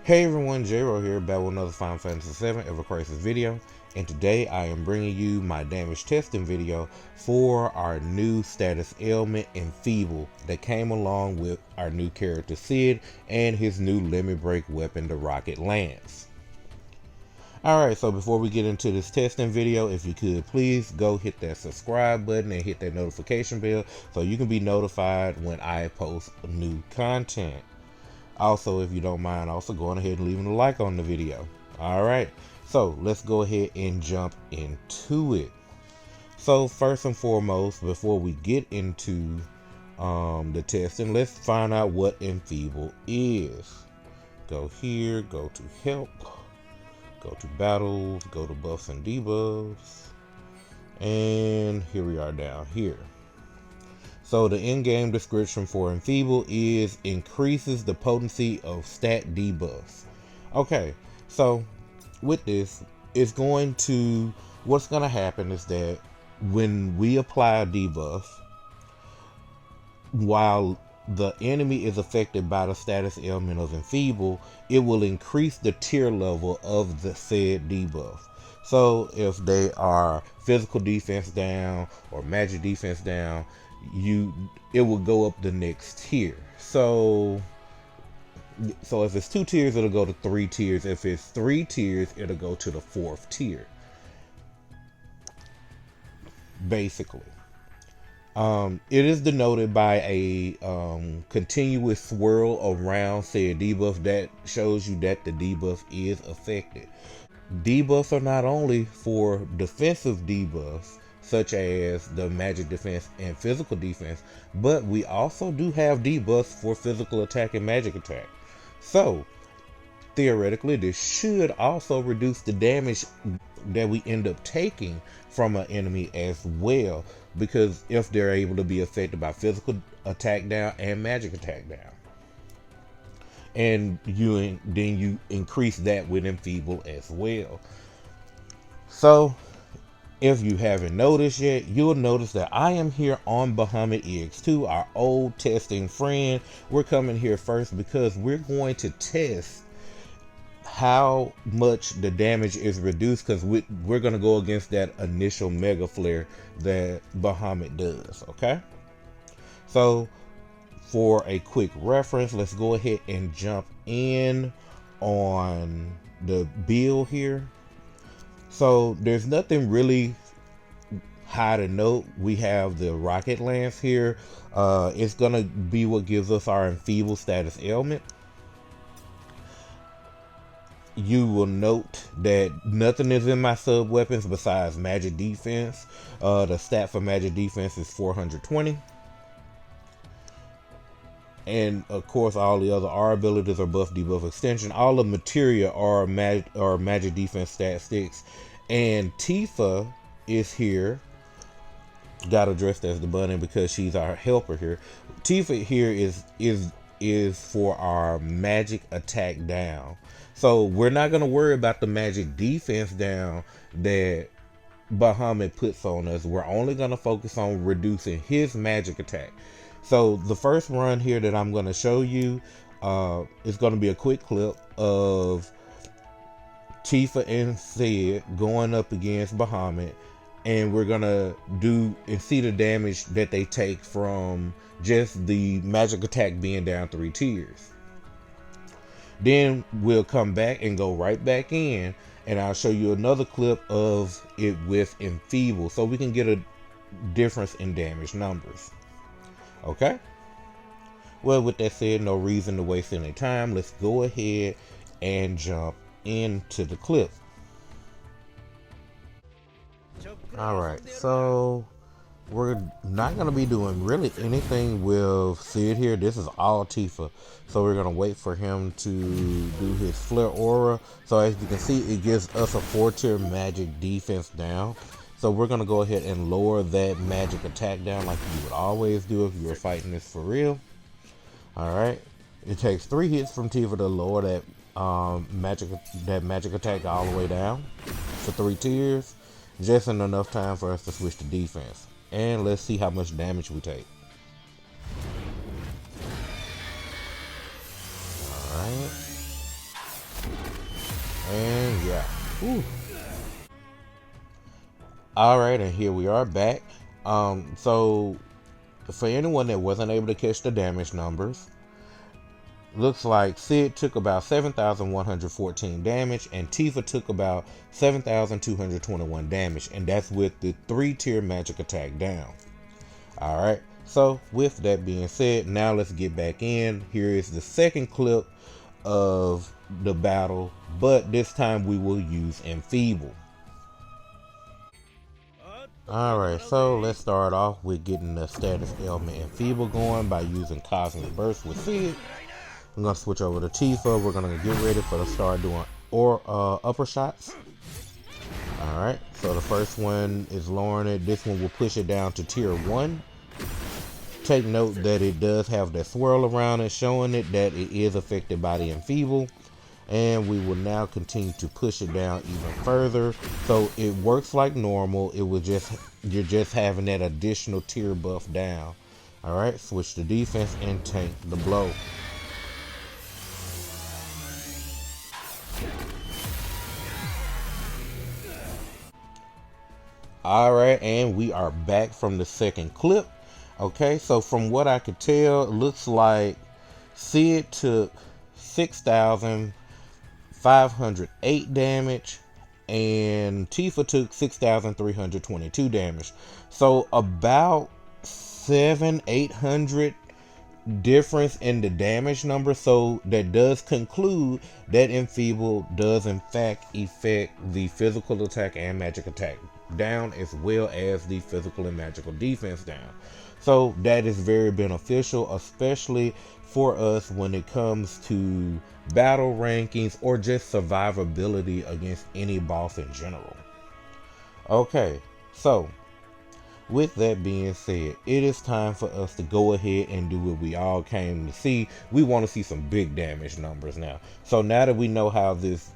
Hey everyone, J-Ro here, back with another Final Fantasy 7 Ever Crisis video, and today I am bringing you my damage testing video for our new Status Ailment Enfeeble that came along with our new character Cid and his new limit break weapon, the Rocket Lance. Alright, so before we get into this testing video, if you could please go hit that subscribe button and hit that notification bell so you can be notified when I post new content. Also, if you don't mind, also going ahead and leaving a like on the video. Alright, so let's go ahead and jump into it. So first and foremost, before we get into the testing, let's find out what Enfeeble is. Go here, go to help, go to battles, go to buffs and debuffs, and here we are down here. So the in-game description for Enfeeble is increases the potency of stat debuffs. Okay, so with this, what's going to happen is that when we apply a debuff, while the enemy is affected by the status ailment of Enfeeble, it will increase the tier level of the said debuff. So if they are physical defense down or magic defense down, it will go up the next tier. So if it's 2 tiers, it'll go to 3 tiers. If it's 3 tiers, it'll go to the 4th tier. Basically, it is denoted by a continuous swirl around said debuff that shows you that the debuff is affected. Debuffs are not only for defensive debuffs such as the magic defense and physical defense, but we also do have debuffs for physical attack and magic attack. So theoretically, this should also reduce the damage that we end up taking from an enemy as well, because if they're able to be affected by physical attack down and magic attack down, and then you increase that with Enfeeble as well. So if you haven't noticed yet, you'll notice that I am here on Bahamut EX2, our old testing friend. We're coming here first because we're going to test how much the damage is reduced, because we're going to go against that initial mega flare that Bahamut does. Okay, so for a quick reference, let's go ahead and jump in on the build here. So there's nothing really high to note. We have the Rocket Lance here. It's gonna be what gives us our Enfeeble status ailment. You will note that nothing is in my sub weapons besides magic defense. The stat for magic defense is 420. And of course, all the other R abilities are buff, debuff, extension. All the materia are magic defense stat sticks. And Tifa is here. Got addressed as the bunny because she's our helper here. Tifa here is for our magic attack down. So we're not gonna worry about the magic defense down that Bahamut puts on us. We're only gonna focus on reducing his magic attack. So the first run here that I'm going to show you is going to be a quick clip of Tifa and Cid going up against Bahamut, and we're going to do and see the damage that they take from just the magic attack being down 3 tiers. Then we'll come back and go right back in, and I'll show you another clip of it with Enfeeble so we can get a difference in damage numbers. Okay, well, with that said, no reason to waste any time. Let's go ahead and jump into the clip. Alright, so we're not going to be doing really anything with Cid here. This is all Tifa, so we're going to wait for him to do his flare aura. So as you can see, it gives us a 4-tier magic defense down. So we're going to go ahead and lower that magic attack down like you would always do if you were fighting this for real. Alright. It takes 3 hits from Tifa to lower that magic attack all the way down for 3 tiers. Just in enough time for us to switch to defense. And let's see how much damage we take. Alright. And yeah. Whew. Alright, and here we are back. So for anyone that wasn't able to catch the damage numbers, looks like Cid took about 7,114 damage and Tifa took about 7,221 damage, and that's with the 3-tier magic attack down. Alright, so with that being said, now let's get back in. Here is the second clip of the battle, but this time we will use Enfeeble. Alright, so let's start off with getting the Status Ailment Enfeeble going by using Cosmic Burst with Cid. I'm going to switch over to Tifa. We're going to get ready for the start doing upper shots. Alright, so the first one is lowering it. This one will push it down to tier 1. Take note that it does have that swirl around it, showing it that it is affected by the Enfeeble. And we will now continue to push it down even further. So it works like normal. It will just, you're just having that additional tier buff down. Alright, switch to defense and tank the blow. Alright, and we are back from the second clip. Okay, so from what I could tell, it looks like Cid took 6,508 damage and Tifa took 6,322 damage. So about 700-800 difference in the damage number. So that does conclude that Enfeeble does in fact affect the physical attack and magic attack down, as well as the physical and magical defense down. So that is very beneficial, especially for us when it comes to battle rankings or just survivability against any boss in general. Okay, so with that being said, it is time for us to go ahead and do what we all came to see. We want to see some big damage numbers now. So now that we know how this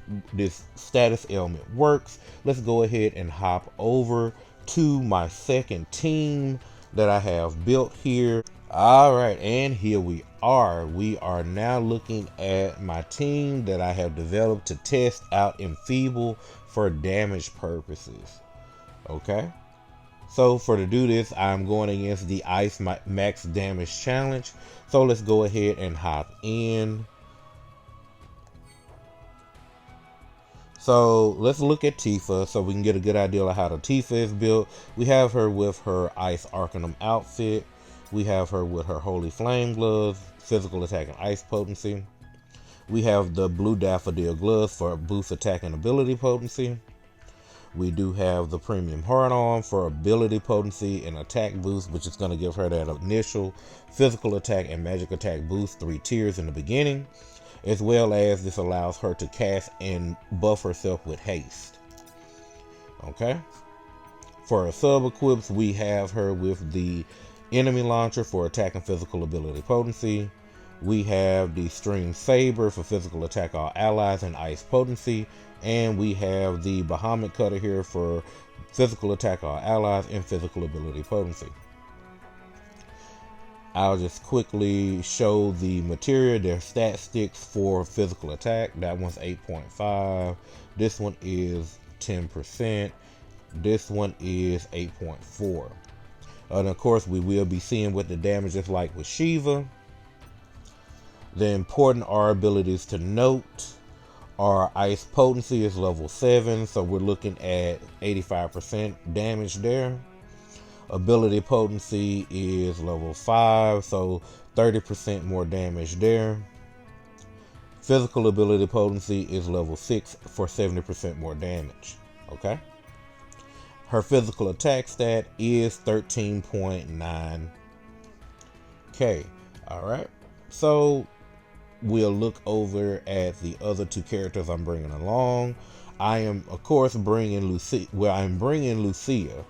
status ailment works, let's go ahead and hop over to my second team that I have built here. Alright, and here we are. We are now looking at my team that I have developed to test out Enfeeble for damage purposes. Okay. So to do this, I'm going against the Ice Max Damage Challenge. So let's go ahead and hop in. So let's look at Tifa so we can get a good idea of how the Tifa is built. We have her with her Ice Arcanum outfit. We have her with her Holy Flame gloves, physical attack and ice potency. We have the Blue Daffodil gloves for boost attack and ability potency. We do have the Premium Hard On for ability potency and attack boost, which is going to give her that initial physical attack and magic attack boost, 3 tiers in the beginning, as well as this allows her to cast and buff herself with haste. Okay. For her sub equips, we have her with the Enemy Launcher for attack and physical ability potency. We have the Stream Saber for physical attack all allies and ice potency. And we have the Bahamut Cutter here for physical attack all allies and physical ability potency. I'll just quickly show the material. Their stat sticks for physical attack. That one's 8.5. This one is 10%. This one is 8.4. And of course, we will be seeing what the damage is like with Shiva. The important R abilities to note are Ice Potency is level 7, so we're looking at 85% damage there. Ability Potency is level 5, so 30% more damage there. Physical Ability Potency is level 6 for 70% more damage. Okay. Her physical attack stat is 13.9. Okay. Alright. So we'll look over at the other 2 characters I'm bringing along. I am, of course, bringing Lucia. Well, I'm bringing Lucia.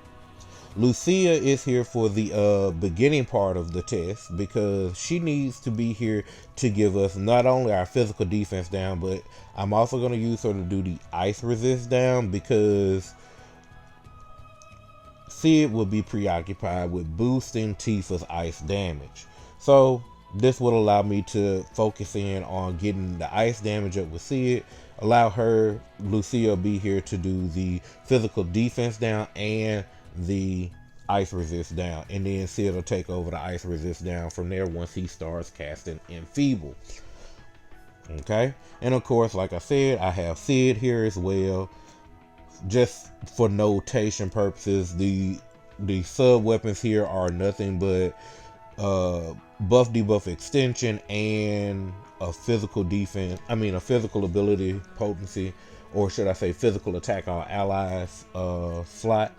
Lucia is here for the beginning part of the test because she needs to be here to give us not only our physical defense down, but I'm also going to use her to do the ice resist down because Cid will be preoccupied with boosting Tifa's ice damage. So this will allow me to focus in on getting the ice damage up with Cid, allow her, Lucia, be here to do the physical defense down and the ice resist down, and then Cid will take over the ice resist down from there once he starts casting Enfeeble. Okay, and of course, like I said, I have Cid here as well, just for notation purposes. The sub weapons here are nothing but buff debuff extension and a physical defense, a physical ability potency, or should I say physical attack on allies slot.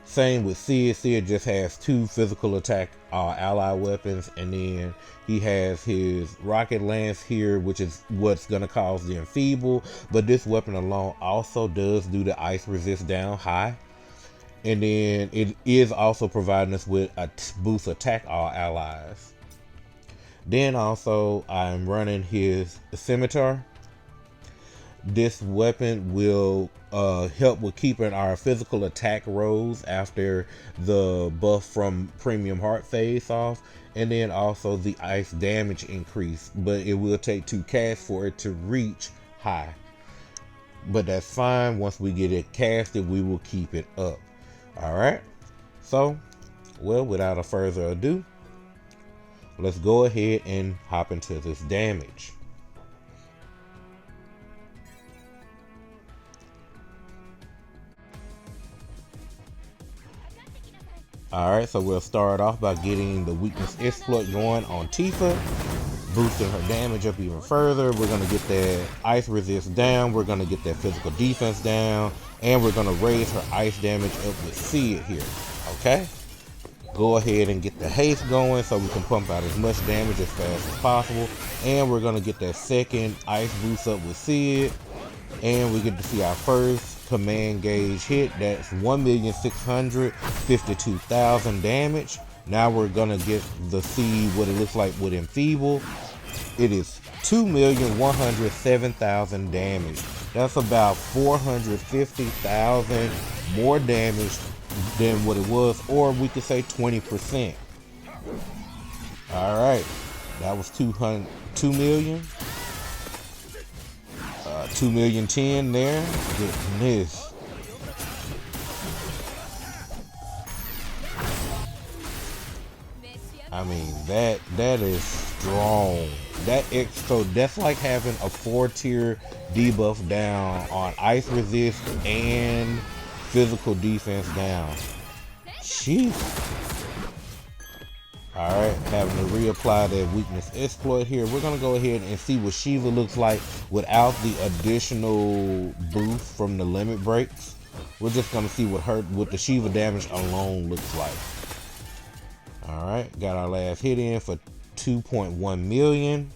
Same with Cid. Cid just has 2 physical attack ally weapons, and then he has his rocket lance here, which is what's going to cause the Enfeeble, but this weapon alone also does do the ice resist down high. And then it is also providing us with a boost attack all allies. Then also I'm running his scimitar. This weapon will help with keeping our physical attack rolls after the buff from Premium Heart fades off, and then also the ice damage increase, but it will take 2 casts for it to reach high. But that's fine. Once we get it casted, we will keep it up. Alright, so, well, without a further ado, let's go ahead and hop into this damage. Alright, so we'll start off by getting the weakness exploit going on Tifa, boosting her damage up even further. We're going to get that ice resist down, we're going to get that physical defense down, and we're going to raise her ice damage up with Cid here. Okay, go ahead and get the haste going so we can pump out as much damage as fast as possible, and we're going to get that second ice boost up with Cid, and we get to see our first command gauge hit. That's 1,652,000 damage. Now we're gonna get to see what it looks like with Enfeeble. It is 2,107,000 damage. That's about 450,000 more damage than what it was, or we could say 20%. All right, that was 2 million. 2,000,010 there. Goodness. I mean, that is strong. So that's like having a 4-tier debuff down on ice resist and physical defense down. Jeez. Alright, having to reapply that weakness exploit here. We're going to go ahead and see what Shiva looks like without the additional boost from the limit breaks. We're just going to see what the Shiva damage alone looks like. Alright, got our last hit in for 2.1 million.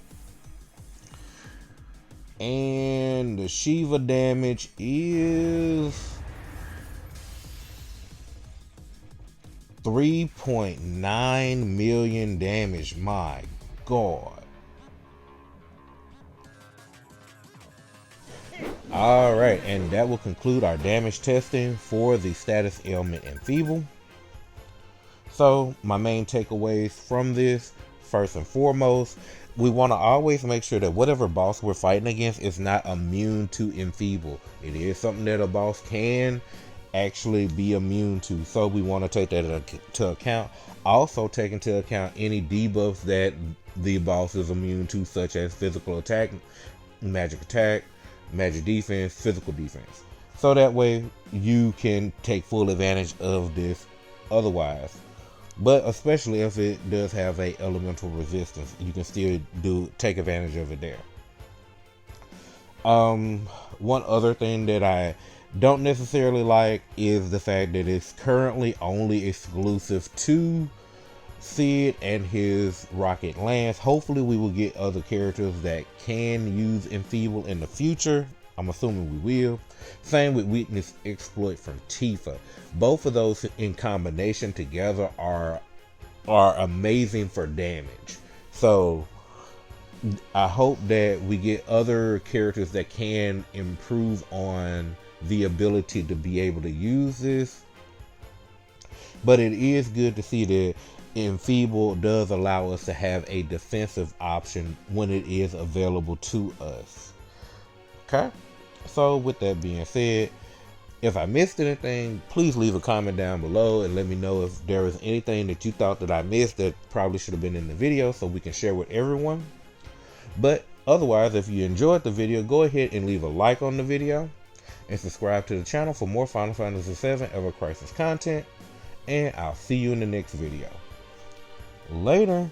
And the Shiva damage is 3.9 million damage. My God. Alright, and that will conclude our damage testing for the Status Ailment Enfeeble. So, my main takeaways from this, first and foremost, we want to always make sure that whatever boss we're fighting against is not immune to Enfeeble. It is something that a boss can actually be immune to, so we want to take that into account. Also take into account any debuffs that the boss is immune to, such as physical attack, magic defense, physical defense, so that way you can take full advantage of this otherwise. But especially if it does have a elemental resistance, you can still take advantage of it there. One other thing that I don't necessarily like is the fact that it's currently only exclusive to Cid and his rocket lance. Hopefully we will get other characters that can use Enfeeble in the future. I'm assuming we will. Same with weakness exploit from Tifa. Both of those in combination together are amazing for damage. So I hope that we get other characters that can improve on the ability to be able to use this. But it is good to see that Enfeeble does allow us to have a defensive option when it is available to us. Okay? So with that being said, if I missed anything, please leave a comment down below and let me know if there was anything that you thought that I missed that probably should have been in the video so we can share with everyone. But otherwise, if you enjoyed the video, go ahead and leave a like on the video and subscribe to the channel for more Final Fantasy VII Ever Crisis content. And I'll see you in the next video. Later.